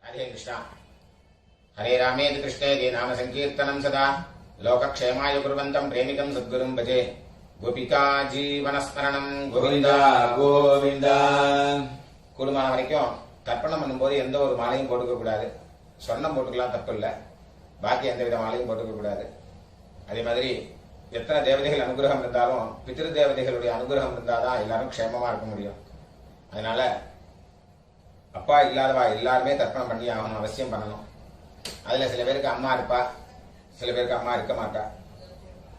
राधे कृष्ण। हरे रामेति कृष्णेति नाम संकीर्तनं सदा लोकक्षेमाय कुर्वन्तं प्रेमिकं सद्गुरुं भजे। गोपिका जीवनस्मरणं गोविंदा गोविंदा। கூடுமான வரைக்கும் தர்ப்பணம் பண்ணும்போது எந்த ஒரு மாலையும் போட்டுக்க கூடாது. சொர்ணம் போட்டுக்கலாம், தப்பு இல்லை. பாக்கி எந்த வித மாலையும் போட்டுக்க கூடாது. அதே மாதிரி எத்தனை தேவதைகள் அனுகிரகம் இருந்தாலும் பிதிரு தேவதைகளுடைய அனுகிரகம் இருந்தாதான் எல்லாரும் க்ஷேமமா இருக்க முடியும். அதனால அப்பா இல்லாதவா எல்லாருமே தர்ப்பணம் பண்ணி ஆகணும், அவசியம் பண்ணணும். அதுல சில பேருக்கு அம்மா இருப்பா, சில பேருக்கு அம்மா இருக்க மாட்டா.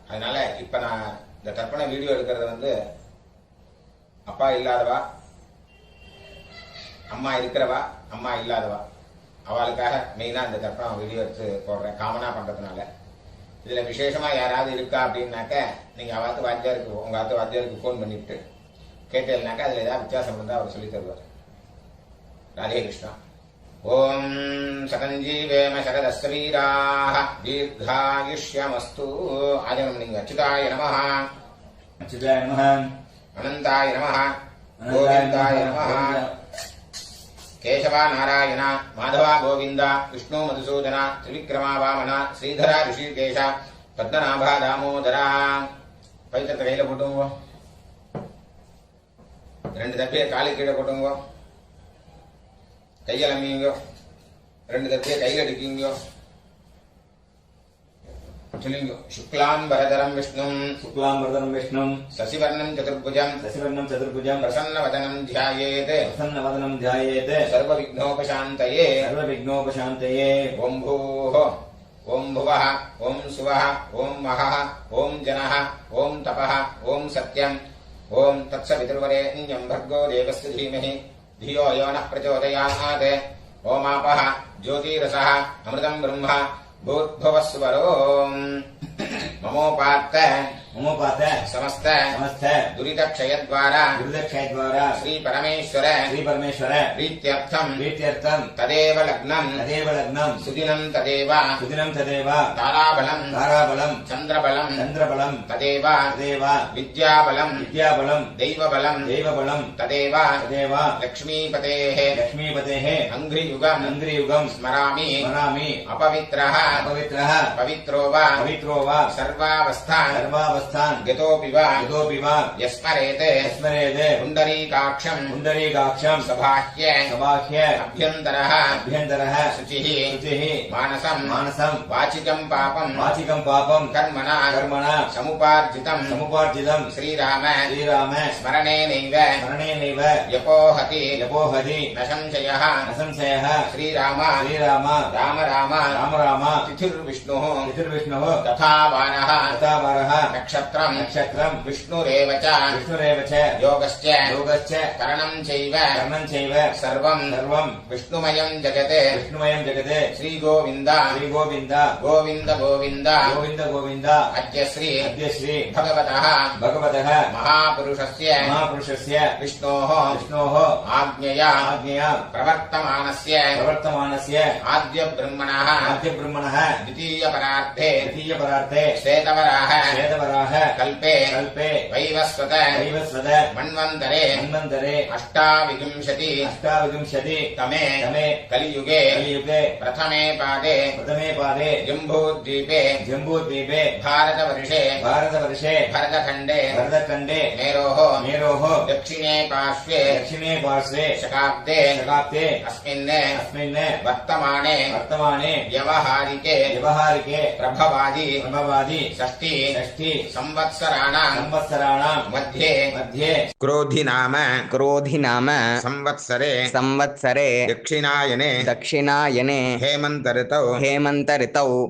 அதனால இப்ப நான் இந்த தர்ப்பண வீடியோ எடுக்கிறது அப்பா இல்லாதவா, அம்மா இருக்கிறவா, அம்மா இல்லாதவா அவளுக்காக மெயினா இந்த தர்ப்பணம் வீடியோ எடுத்து போடுறேன், காமனா பண்றதுனால. இதுல விசேஷமா யாராவது இருக்கா அப்படின்னாக்க நீங்க அவாத்து வாத்தியாருக்கு, உங்க ஆத்து வாத்தியாருக்கு போன் பண்ணிட்டு கேட்டேன்னாக்கா அதுல ஏதாவது வித்தியாசம் இருந்தா அவர் சொல்லி தருவார். राधे कृष्ण। ओम सकंजीवेम शरदस्वीराः दीर्घायुष्यमस्तु। आजन्मनिंग अच्युताय नमः, अच्युताय नमः, अनंताय नमः, गोविंदाय नमः। केशवा नारायण माधवा गोविंद विष्णु मधुसूदन त्रिविक्रमा वामन श्रीधरा ऋषिकेश पद्मनाभा दामोदरा। पवित्र கையில போட்டுங்க, ரெண்டு தப்பிய காலு கீழே போட்டுங்க, கையில் அம்மிங்க, ரெண்டு தப்பிய கையில் அடிக்குங்க. சொல்லுங்க. शुक्लांबरधरं विष्णुं शुक्लांबरधरं विष्णुं शशिवर्णं चतुर्भुजं प्रसन्नवदनं ध्यायेत् सर्वविघ्नोपशान्तये ओम भूः ओम भुवः ओम सुवः ओम महः ओम जनः ओम तपः ओम सत्यम् ओम तत्सवितुर्वरेण्यं भर्गो देवस्य धीमहि धियो यो नः प्रचोदयात्। ओमापः ज्योतिरसः अमृतं ब्रह्म भूर्भुवः स्वरो। ममोपात्त समस्त दुरितक्षयद्वारा श्री परमेश्वर प्रीत्यर्थं तदेव लग्नं सुदिनं तदेव ताराबलं चंद्रबलं तदेव विद्याबलं दैवबलं तदेव लक्ष्मीपतेः अंघ्रियुगं स्मरामि अपवित्रः पवित्रो वा सर्वावस्थान् गतोऽपि वा यस्मरेत् पुण्डरीकाक्षं सबाह्य अभ्यन्तरः शुचिः मानसं वाचिकं पापं कर्मणा समुपार्जितं श्रीराम स्मरणेनैव यपोहति न संशयः श्रीराम राम तिथिर्विष्णुः तथा वारः नक्षत्रं विष्णुरेव च योगश्च करणं चैव सर्वं विष्णुमयं जगत् श्री गोविंद अद्य श्री भगवतः महापुरुषस्य विष्णोः आज्ञया प्रवर्तमानस्य आद्य ब्रह्मणः द्वितीयपरार्थे श्वेतवराह कल्पे वैवस्वत मन्वन्तरे अष्टाविंशति तमे कलियुगे प्रथमे पादे जम्बूद्वीपे भारतवर्षे भरतखण्डे मेरोः दक्षिणे पार्श्वे शकाब्दे अस्मिन् वर्तमाने व्यवहारिके प्रभवादि षष्ठी संवत्सराणां मध्ये क्रोधि नाम संवत्सरे दक्षिणायने हेमन्त ऋतौ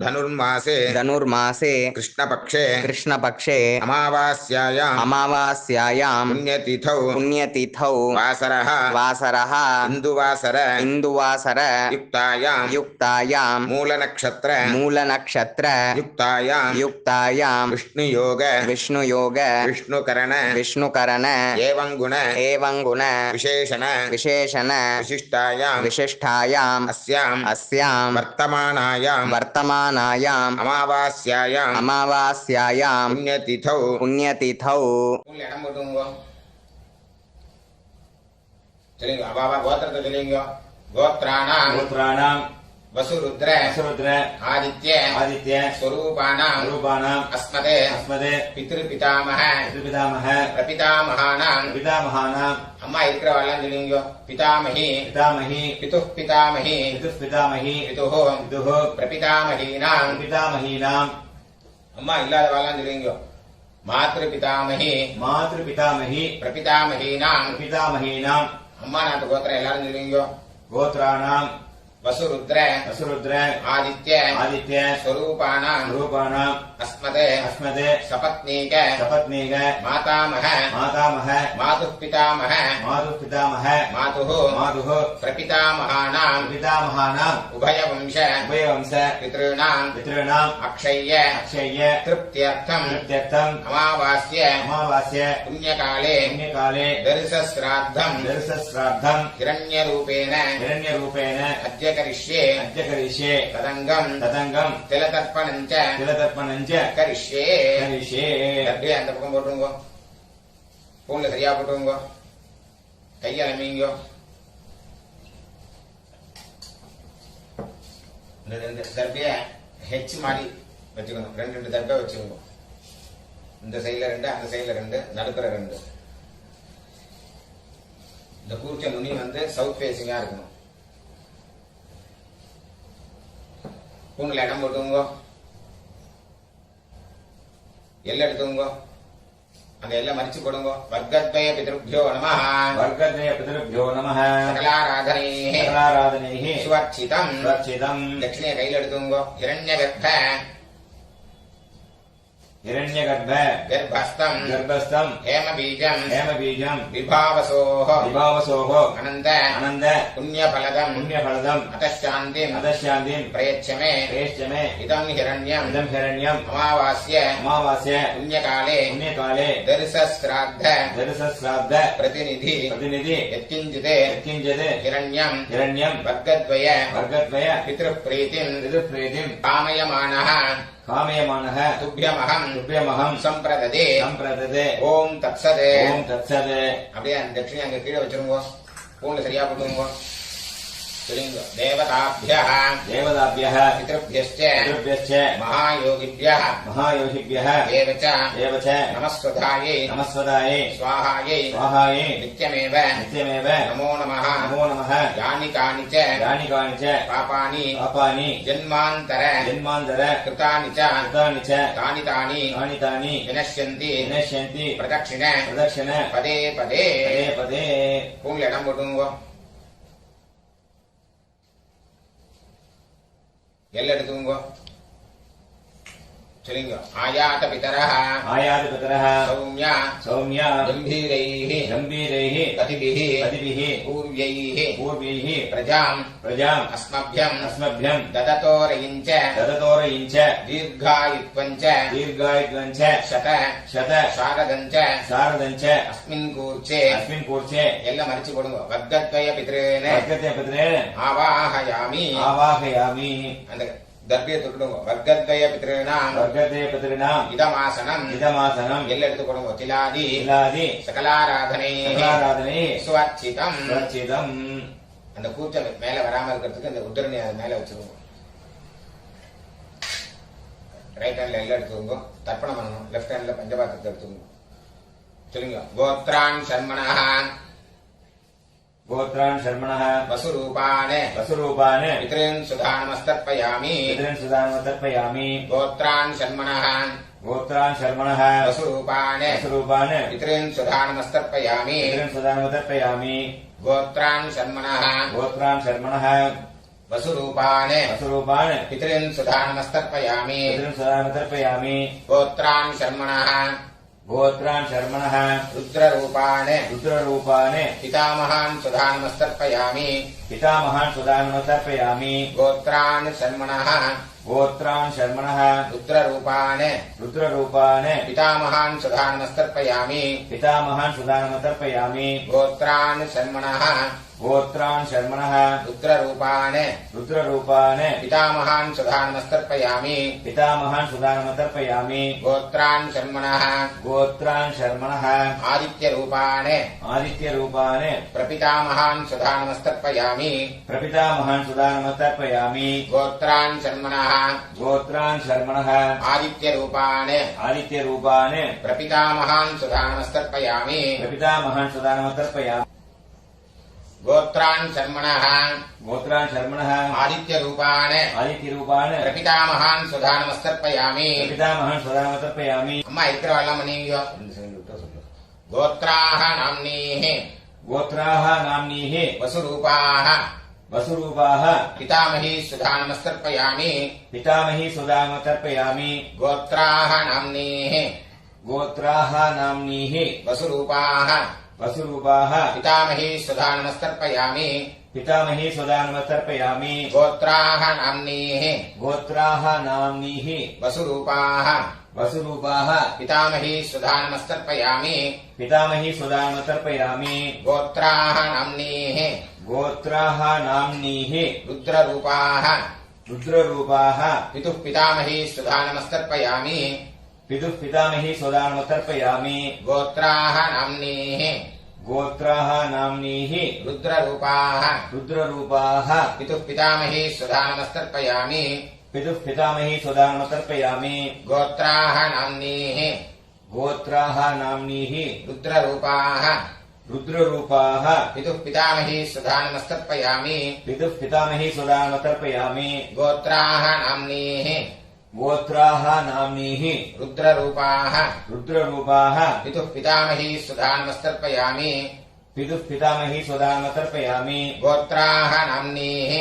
धनुर्मासे कृष्णपक्षे अमावास्यायां पुण्यतिथौ वासरः इंदुवासर युक्तायां मूलनक्षत्र युक्तायां विष्णुयोग विष्णुकरण एवं गुण विशेषण विशिष्टायां अस्यां वर्तमानायां अमावास्यायां पुण्यतिथौ गोत्रத்தை சொல்லுங்க. गोत्राणाम् गोत्राणाम् वसुरुद्र वसुरुद्र आदित्य आदित्य स्वरूपाणाम् स्वरूपाणाम् अस्मदे अस्मदे पितृपितामह पितृपितामह प्रपितामहानाम् पितामहानाम् अम्मा इरुक्कறவெல்லாம் சொல்லுங்க पितामही पितामही पितुः पितामही पितुः पितामही पितुः पितुः प्रपितामहीनाम् पितामहीनाम् अम्मा इल्लादவெல்லாம் சொல்லுங்க मातृपितामही मातृपितामही प्रपितामहीनाम् पितामहीनाम् अम्मा नाथ गोत्र எல்லாரும் சொல்லுங்க गोत्राणाम् वसुरुद्र वसुरुद्र आदित्य आदित्य स्वरूपाणाम् स्वरूपाणाम् अस्मदे अस्मदे सपत्नीक सपत्नीक मातामह मातामह मातुः पितामह मातुः पितामह मातुः मातुः प्रपितामहानाम् पितामहानाम् उभयवंश उभयवंश पितॄणाम् पितॄणाम् अक्षय्य अक्षय्य तृप्त्यर्थम् कृत्यर्थम् अमावास्य अमावास्य पुण्यकाले पुण्यकाले दर्शश्राद्धम् दर्शश्राद्धम् हिरण्यरूपेण हिरण्यरूपेण अद्य करिष्ये अद्य करिष्ये तदङ्गम् तदङ्गम् तिलतर्पणम् च तिलतर्पणम् च करिष्ये करिष्ये அப்படியே அந்த பக்கம் போட்டுருங்க பூன்ல சரியா போட்டுருங்க கையை அலமிங்க இந்த ரெண்டு தர்பிய ஹெச் மாதிரி வச்சுக்கணும் ரெண்டு தர்பை வச்சுக்கோங்க இந்த சைடுல ரெண்டு அந்த சைடுல ரெண்டு நடுப்புற ரெண்டு இந்த கூர்ச்ச நுனி வந்து சவுத் ஃபேசிங்கா இருக்கணும் பூன்ல இடம் போட்டுங்க எல்லாம் எடுத்துங்க அந்த எல்லாம் மறிச்சு போடுங்க வர்க்கத்வய பிதృभ्यो நமः वर्गद्वय पितृभ्यो नमः சகலாராதனைः सकलाराधनैः சுவர்ச்சிதம் सुरक्षितम् தட்சிணைய கையில எடுத்துங்க ஹிரண்யகர்ப்ப हिरण्यगर्भ கர்ப்பஸ்தம் गर्भस्थम् ஹேமபீஜம் हेमबीजम् விபாவசோः विभावसोः அனந்த अनन्द புண்ணியபலதம் पुण्यफलदम् அதசாந்திம் अदशान्तिम् பிரயச்சமே प्रेष्य मे இதம் ஹிரண்யம் इदम् हिरण्यम् அமாவாஸ்ய अमावास्य புண்ணியகாலே पुण्यकाले தரிசஸ்ராத்த दर्शश्राद्ध பிரதிநிதி प्रतिनिधि யத்கிஞ்சிதே यत्किञ्चित् ஹிரண்யம் हिरण्यम् வர்க்கத்வய वर्गद्वय பித்ருப்ரீதிம் पितृप्रीतिम् कामयमानः कामयमानः तुभ्यमहम् तुभ्यमहम् सम्प्रददे सम्प्रददे ஓம் தத்சதே ॐ तत्सत् அப்படியே அந்த தட்சிணை அங்க கீழே வச்சிருங்க பூன்ல சரியா போட்டுங்க சொல்லுங்க தேவதாभ्यः देवताभ्यः பித்ருभ्यश्च पितृभ्यश्च महायोगिभ्यः महायोगिभ्यः एव च एव च नमस्वधायै नमस्वदायै स्वाहायै स्वाहायै नित्यमेव नित्यमेव नमो नमः नमो नमः यानि कानि च यानि कानि च पापानि पापानि जन्मान्तर जन्मान्तर कृतानि च कृतानि च तानि तानि तानि तानि विनश्यन्ति विनश्यन्ति प्रदक्षिण प्रदक्षिण पदे पदे पदे पदे பூன்ல இடம் போட்டுங்க எல்லாம் எடுத்துங்க சொல்லுங்க ஆயாத பிதரः आयातपितरः சௌமியா सौम्या गम्भीरैः गम्भीरैः गतिभिः पतिभिः पूर्व्यैः पूर्वैः प्रजाम् प्रजाम् अस्मभ्यम् अस्मभ्यम् ददतोरयिम् च ददतोरयिम् च दीर्घायुत्वम् च दीर्घायुत्वम् च शत शत शारदम् च शारदम् च अस्मिन् कूर्चे अस्मिन् कूर्चे எல்லாம் மறிச்சு போடுங்க வர்க்கத்வய பித்ரேன वर्गस्य पितरेण ஆவாஹயாமி आवाहयामि அந்த தர்பியை தொட்டுடுங்க வர்க்கத்வய பித்ரேனாம் वर्गस्य पितॄणाम् இதமாசனம் इदमासनम् எல்லாம் எடுத்து போடுங்க திலாதி तिलादि சகலாராதனை सकलाराधने சுவர்ச்சிதம் सुरक्षितम् அந்த கூச்சம் மேல வராம இருக்கிறதுக்கு அந்த உத்தரணி அது மேல வச்சிருவோம் ரைட் ஹேண்ட்ல எல்லாம் எடுத்துக்கோங்க தர்ப்பணம் பண்ணணும் லெஃப்ட் ஹேண்ட்ல பஞ்சபாத்திரத்தை எடுத்துக்கோங்க சொல்லுங்க கோத்ரான் சர்மணः गोत्रान् शर्मणः वसुरूपान् वसुरूपान् पितॄन् सुधानमस्तर्पयामि पितॄन् सुदानमतर्पयामि गोत्रान् शर्मणः गोत्रान् शर्मणः वसुरूपान् वसुरूपान् पितॄन् सुधानमस्तर्पयामि पितॄन् सुदानमतर्पयामि गोत्रान् शर्मणः गोत्रान् शर्मणः वसुरूपान् वसुरूपान् पितॄन् सुधानमस्तर्पयामि पितॄन् सुदानमतर्पयामि गोत्रान् शर्मणः गोत्रान् शर्मणः रुद्ररूपान् रुद्ररूपान् पितामहान् सुधानमस्तर्पयामि पितामहान् सुदानमतर्पयामि गोत्रान् शर्मणः गोत्रान् शर्मणः रुद्ररूपान् रुद्ररूपान् पितामहान् सुधानमस्तर्पयामि पितामहान् सुदानमतर्पयामि गोत्रान् शर्मणः गोत्रान् शर्मणः रुद्ररूपान् रुद्ररूपान् पितामहान् सुधानमस्तर्पयामि पितामहान् सुदानमतर्पयामि गोत्रान् शर्मणः गोत्रान् शर्मणः आदित्यरूपान् आदित्यरूपान् प्रपितामहान् सुधानमस्तर्पयामि समर्पयामि प्रपितामहान् सुदानमतर्पयामि गोत्रान् शर्मणः गोत्रान् शर्मणः आदित्यरूपान् आदित्यरूपान् प्रपितामहान् सुदानमस्तर्पयामि प्रपितामहान् सुदानमतर्पयामि गोत्रान् शर्मणः गोत्रान् शर्मणः आदित्यरूपान् आदित्यरूपान् प्रपितामहान् सुदानमस्तर्पयामि प्रपितामहान् सुदानमतर्पयामि अम्मा इत्र वल्लम नीयो गोत्राः नाम्नीः गोत्राः नाम्नीः वसुरूपाः वसुरूपाः पितामही सुदानमस्तर्पयामि पितामही सुदानमतर्पयामि गोत्राः नाम्नीः गोत्राः नाम्नीः वसुरूपाः वसुरूपाः पितामही सुदानमस्तर्पयामि पितामही सुदानमतर्पयामि गोत्राः नाम्नीः गोत्राः नाम्नीः वसुरूपाः वसुरूपाः पितामही सुदानमस्तर्पयामि पितामही सुदानमतर्पयामि गोत्राः नाम्नीः गोत्राः नाम्नीः रुद्ररूपाः रुद्ररूपाः पितुः पितामही सुदानमस्तर्पयामि पितुः पितामही सुदानमतर्पयामि गोत्राः नाम्नीः गोत्राः नाम्नीः रुद्ररूपाः रुद्ररूपाः पितुः पितामही सुदानमस्तर्पयामि पितुः पितामही सुदानमतर्पयामि गोत्राः नाम्नीः गोत्राः नाम्नीः रुद्ररूपाः रुद्ररूपाः पितुः पितामही सुदानमस्तर्पयामि पितुः पितामही सुदानमतर्पयामि गोत्राः नाम्नीः गोत्राः नाम्नीः रुद्ररूपाः रुद्ररूपाः पितुः पितामही सुदानमस्तर्पयामि पितुः पितामही सुदानमतर्पयामि गोत्राः नाम्नीः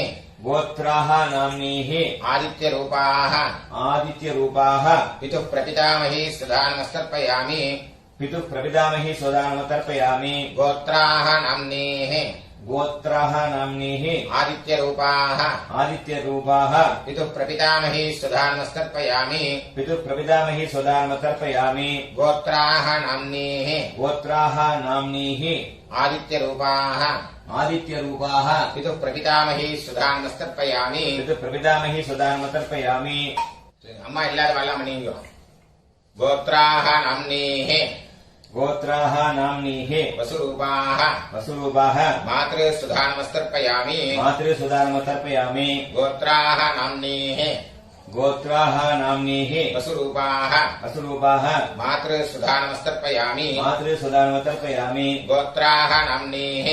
गोत्राः नाम्नीः आदित्यरूपाः आदित्यरूपाः पितुः प्रपितामही सुदानमस्तर्पयामि पितुः प्रपितामही सुदानमतर्पयामि गोत्राः नाम्नीः गोत्राः नाम्नीः आदित्यरूपाः आदित्यरूपाः पितुः प्रपितामही सुदानमस्तर्पयामि पितुः प्रपितामही सुदानमतर्पयामि गोत्राः नाम्नीः गोत्राः नाम्नीः आदित्यरूपाः आदित्यरूपाः पितुः प्रपितामही सुदानमस्तर्पयामि पितुः प्रपितामही सुदानमतर्पयामि अम्मा इल्लाद वल्लम नीयो गोत्राः नाम्नीः गोत्राः नाम्नीः वसुरूपाः वसुरूपाः मातृसुधानमस्तर्पयामि मातृसुदानमतर्पयामि गोत्राः नाम्नीः गोत्राः नाम्नीः वसुरूपाः वसुरूपाः मातृसुधानमस्तर्पयामि मातृसुदानमतर्पयामि गोत्राः नाम्नीः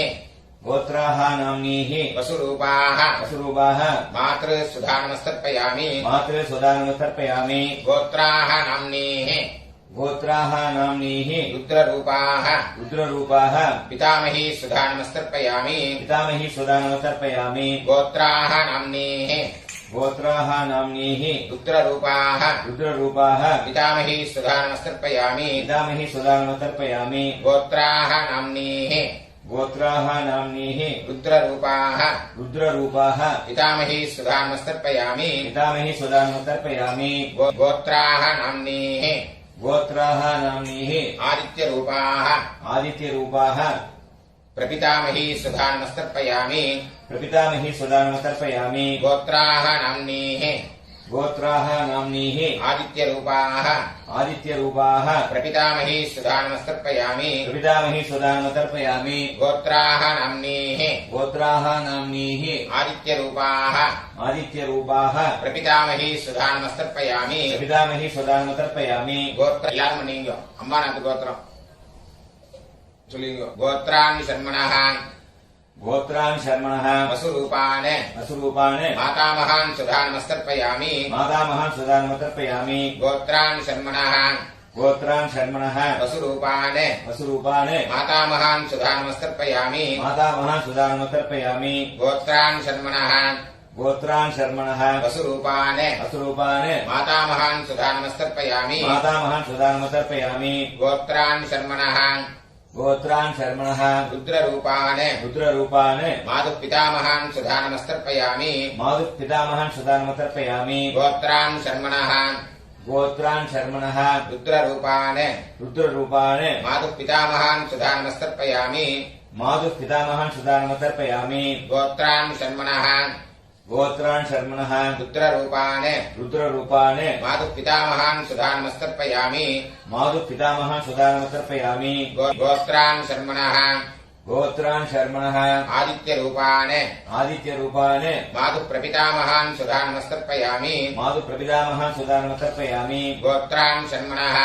गोत्राः नाम्नीः वसुरूपाः वसुरूपाः मातृसुधानमस्तर्पयामि मातृसुदानमतर्पयामि गोत्राः नाम्नीः गोत्राः नाम्नीः रुद्ररूपाः रुद्ररूपाः पितामही सुधानमस्तर्पयामि पितामही सुदानमतर्पयामि गोत्राः नाम्नीः गोत्राः नाम्नीः रुद्ररूपाः रुद्ररूपाः पितामही सुधानमस्तर्पयामि पितामही सुदानमतर्पयामि गोत्राः नाम्नीः गोत्राः नाम्नीः रुद्ररूपाः रुद्ररूपाः पितामही सुधानमस्तर्पयामि पितामही सुदानमतर्पयामि गोत्राः नाम्नीः गोत्राः नाम्नीः आदित्यरूपाः आदित्यरूपाः प्रपितामही सुधानमस्तर्पयामि प्रपितामही सुदानमतर्पयामि गोत्राः नाम्नीः गोत्राः नाम्नीः आदित्यरूपाः आदित्यरूपाः प्रपितामही सुधानमस्तर्पयामि प्रपितामही सुदानमतर्पयामि गोत्राः नाम्नीः गोत्राः नाम्नीः आदित्यरूपाः आदित्यरूपाः प्रपितामही सुधानमस्तर्पयामि प्रपितामही सुदानमतर्पयामि गोत्र எல்லாரும் பண்ணீங்க அம்மா நாத்து கோத்திரம் சொல்லுங்க गोत्रान् शर्मणः गोत्रान् शर्मणः वसुरूपान् वसुरूपान् मातामहान् सुधानमस्तर्पयामि मातामहान् सुदानमतर्पयामि गोत्रान् शर्मणः गोत्रान् शर्मणः वसुरूपान् वसुरूपान् मातामहान् सुधानमस्तर्पयामि मातामहान् सुदानमतर्पयामि गोत्रान् शर्मणः गोत्रान् शर्मणः वसुरूपान् वसुरूपान् मातामहान् सुधानमस्तर्पयामि मातामहान् सुदानमतर्पयामि गोत्रान् शर्मणः गोत्रान् शर्मणः रुद्ररूपान् रुद्ररूपान् मातुः पितामहान् सुधानमस्तर्पयामि मातुः पितामहान् सुदानमतर्पयामि गोत्रान् शर्मणः गोत्रान् शर्मणः रुद्ररूपान् रुद्ररूपान् मातुः पितामहान् सुधानमस्तर्पयामि मातुः पितामहान् सुदानमतर्पयामि गोत्रान् शर्मणः गोत्रान् शर्मणः रुद्ररूपान् रुद्ररूपान् मातुः पितामहान् सुधानमस्तर्पयामि मातुः पितामहान् सुदानमतर्पयामि गोत्रान् शर्मणः गोत्रान् शर्मणः आदित्यरूपान् आदित्यरूपान् मातुप्रपितामहान् सुधानमस्तर्पयामि मातुप्रपितामहान् सुदानमतर्पयामि गोत्रान् शर्मणः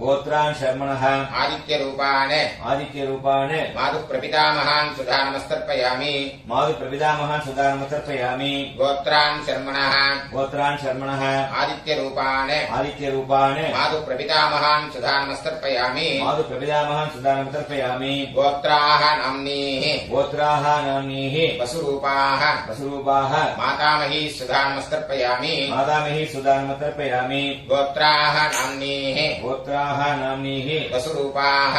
गोत्रान् शर्मणः आदित्यरूपान् आदित्यरूपान् मातुप्रपितामहान् सुधानमस्तर्पयामि मातुप्रपितामहान् सुदानमतर्पयामि गोत्रान् शर्मणः गोत्रान् शर्मणः आदित्यरूपान् आदित्यरूपान् मातुप्रपितामहान् सुधानमस्तर्पयामि मातुप्रपितामहान् सुदानमतर्पयामि गोत्राः नाम्नीः गोत्राः नाम्नीः वसुरूपाः वसुरूपाः मातामही सुधानमस्तर्पयामि मातामही सुदानमतर्पयामि गोत्राः नाम्नीः गोत्राः नाम्नीः वसुरूपाः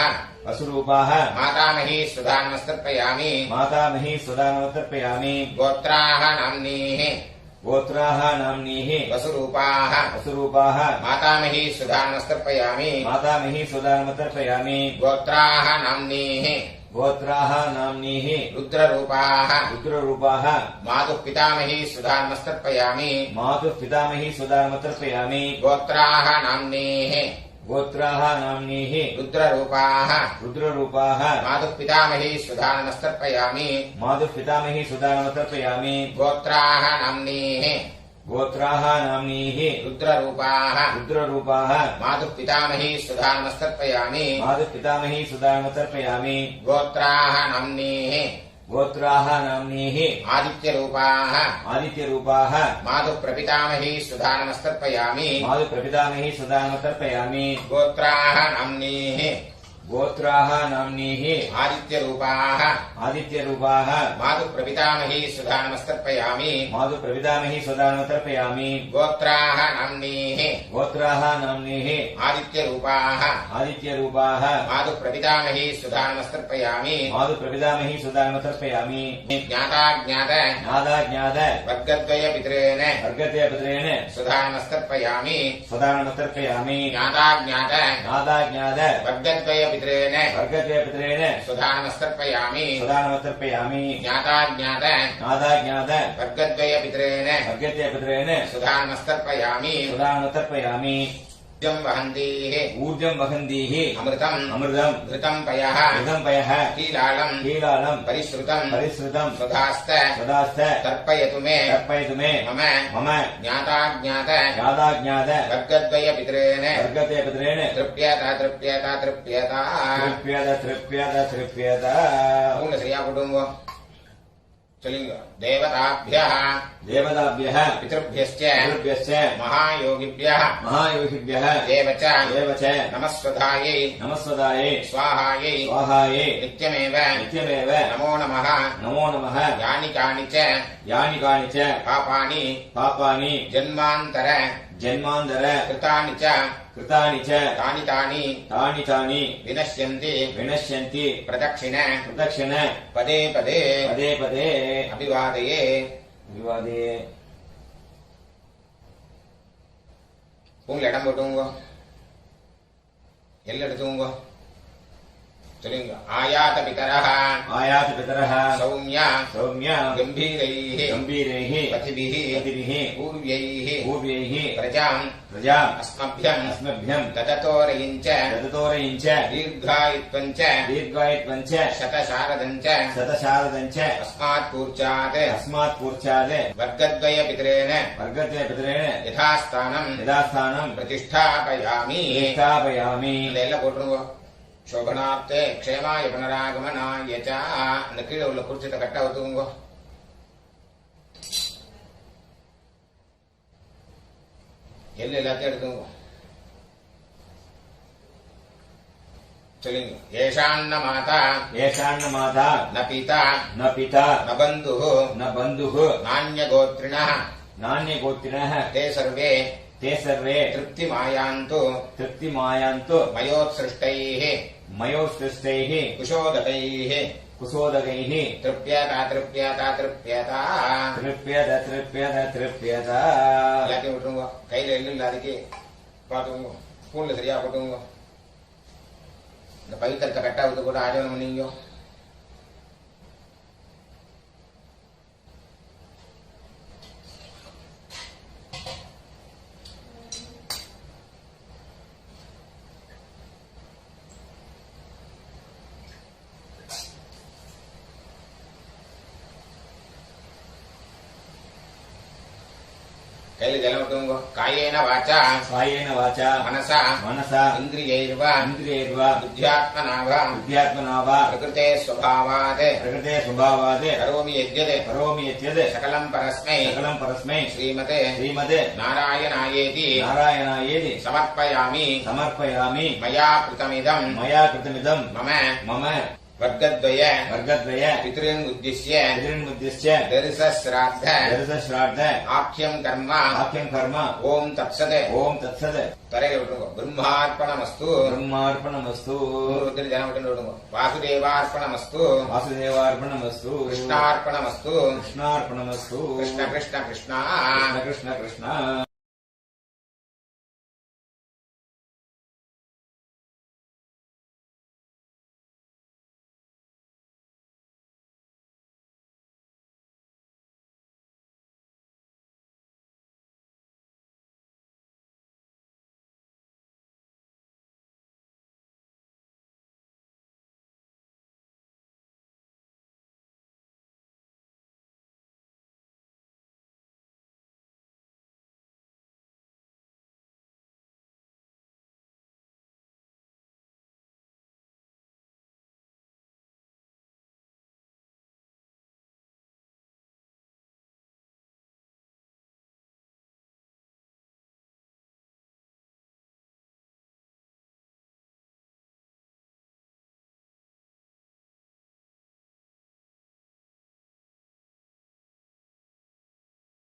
वसुरूपाः मातामही सुधानमस्तर्पयामि मातामही सुदानमतर्पयामि गोत्राः नाम्नीः गोत्राः नाम्नीः वसुरूपाः वसुरूपाः मातामही सुधानमस्तर्पयामि मातामही सुदानमतर्पयामि गोत्राः नाम्नीः गोत्राः नाम्नीः रुद्ररूपाः रुद्ररूपाः मातुः पितामही सुधानमस्तर्पयामि मातुः पितामही सुदानमतर्पयामि गोत्राः नाम्नीः गोत्राः नाम्नीः रुद्ररूपाः रुद्ररूपाः मातुः पितामही सुधानमस्तर्पयामि मातुः पितामही सुदानमतर्पयामि गोत्राः नाम्नीः गोत्राः नाम्नीः रुद्ररूपाः रुद्ररूपाः मातुः पितामही सुधानमस्तर्पयामि मातुः पितामही सुदानमतर्पयामि गोत्राः नाम्नीः गोत्राः नाम्नीः आदित्यरूपाः आदित्यरूपाः मातुः प्रपितामही सुधानमस्तर्पयामि मातुः प्रपितामही सुदानमतर्पयामि गोत्राः नाम्नीः गोत्राः नाम्नीः आदित्यरूपाः आदित्यरूपाः मातुः प्रपितामही सुधानमस्तर्पयामि मातुः प्रपितामही सुदानमतर्पयामि गोत्राः नाम्नीः गोत्राः नाम्नीः आदित्यरूपाः आदित्यरूपाः मातुः प्रपितामही सुधानमस्तर्पयामि मातुः प्रपितामही सुदानमतर्पयामि ज्ञाताज्ञात ज्ञाताज्ञात वर्गद्वयपितॄन् वर्गद्वयपितॄन् सुधानमस्तर्पयामि सुदानमतर्पयामि ज्ञाताज्ञात ज्ञाताज्ञात वर्गद्वयपितॄन् वर्गद्वयपितॄन् सुधानमस्तर्पयामि सुदानमतर्पयामि ज्ञाताज्ञात ज्ञाताज्ञात वर्गद्वयपितॄन् वर्गद्वयपितॄन् सुधानमस्तर्पयामि सुदानमतर्पयामि ऊर्जं वहन्तीः ऊर्जं वहन्तीः अमृतम् अमृतम् घृतं पयः घृतं पयः कीलालम् कीलालम् परिश्रुतम् परिश्रुतम् सुधास्त सदास्त तर्पयतु मे तर्पयतु मे मम मम ज्ञाताज्ञात ज्ञाताज्ञात वर्गद्वयपितॄन् वर्गद्वयपितॄन् तृप्यत तृप्यत तृप्यत तृप्यत तृप्यत तृप्यत மூணு சரியா போட்டுங்க சொல்லுங்க தேவதாभ्यः देवताभ्यः पितृभ्यश्च पितृभ्यश्च महायोगिभ्यः महायोगिभ्यः देव च नमस्वधायै नमस्वधायै स्वाहायै स्वाहायै नित्यमेव नमो नमः यानि कानि च पापानि जन्मान्तर कृतानि च तानि विनश्यन्ति प्रदक्षिण पदे पदे अभिवादये பூங்கில் இடம் போட்டுங்க எல்லாம் எடுத்துங்க சொல்லுங்க ஆயாத பிதரः சௌமிய கம்பீரைः பதிபிः பூர்வைः பிரஜாம் அஸ்மभ्यम् தததோரயிஞ்ச தீர்காயித்வஞ்ச சதசாரதஞ்ச அஸ்மாத் கூர்ச்சாத் வர்க்கத்வய பிதரேன யதாஸ்தானம் பிரதிஷ்டாபயாமி இதெல்லாம் போட்டுருங்க சோபனார்த்தே க்ஷேமாய புனராகமனாய ச அந்த கீழே உள்ள குறிச்சத்தை கட்ட ஒத்துக்குங்க எல்லாத்தையும் எடுத்துங்க சொல்லுங்க ஏஷான்ன மாதா ந பிதா ந பந்துः நான்யகோத்ரிணः ते सर्वे तृप्तिमायान्तु मयोत्सृष्टैः कुशोदकैः तृप्यत எல்லாத்தையும் விட்டுருங்க கையில எள்ளு இல்லாதக்கு பாத்துக்கோங்க ஸ்பூன்ல சரியா போட்டுங்க இந்த பவித்திரத்தை கட்டா விட்டு கூட ஆஜனம் பண்ணீங்க கையில ஜலம் விட்டுங்க. காயேன வாச்சா காயேன வாச்சா மனசா மனசா இந்திரியைர்வா இந்திரியைர்வா புத்தியாத்மனாவா बुद्ध्यात्मना वा பிரகிருதே ஸ்வபாவாத் प्रकृते स्वभावात् கரோமி யத்யத் करोमि यद्यत् சகலம் பரஸ்மை सकलं परस्मै ஸ்ரீமதே श्रीमते நாராயணாயேதி नारायणायेति சமர்ப்பயாமி समर्पयामि மயா கிருதமிதம் मया कृतमिदम् மம मम வர்க்கத்வய वर्गद्वय பித்ருன் உத்திஷ்ய पितृन्मुद्दिश्य தரிசஸ்ராத்த दर्शश्राद्ध ஆக்யம் கர்ம आख्यं कर्म ஓம் தத்சத் ओम् तत्सत् தரையில விட்டுங்க. பிரம்மார்ப்பணமஸ்து ब्रह्मार्पणमस्तु ஒருத்தர் ஜனம் விட்டு விடுங்க. வாசுதேவார்ப்பணமஸ்து वासुदेवार्पणमस्तु கிருஷ்ணார்ப்பணமஸ்து कृष्णार्पणमस्तु கிருஷ்ண கிருஷ்ண கிருஷ்ணா कृष्ण कृष्ण कृष्ण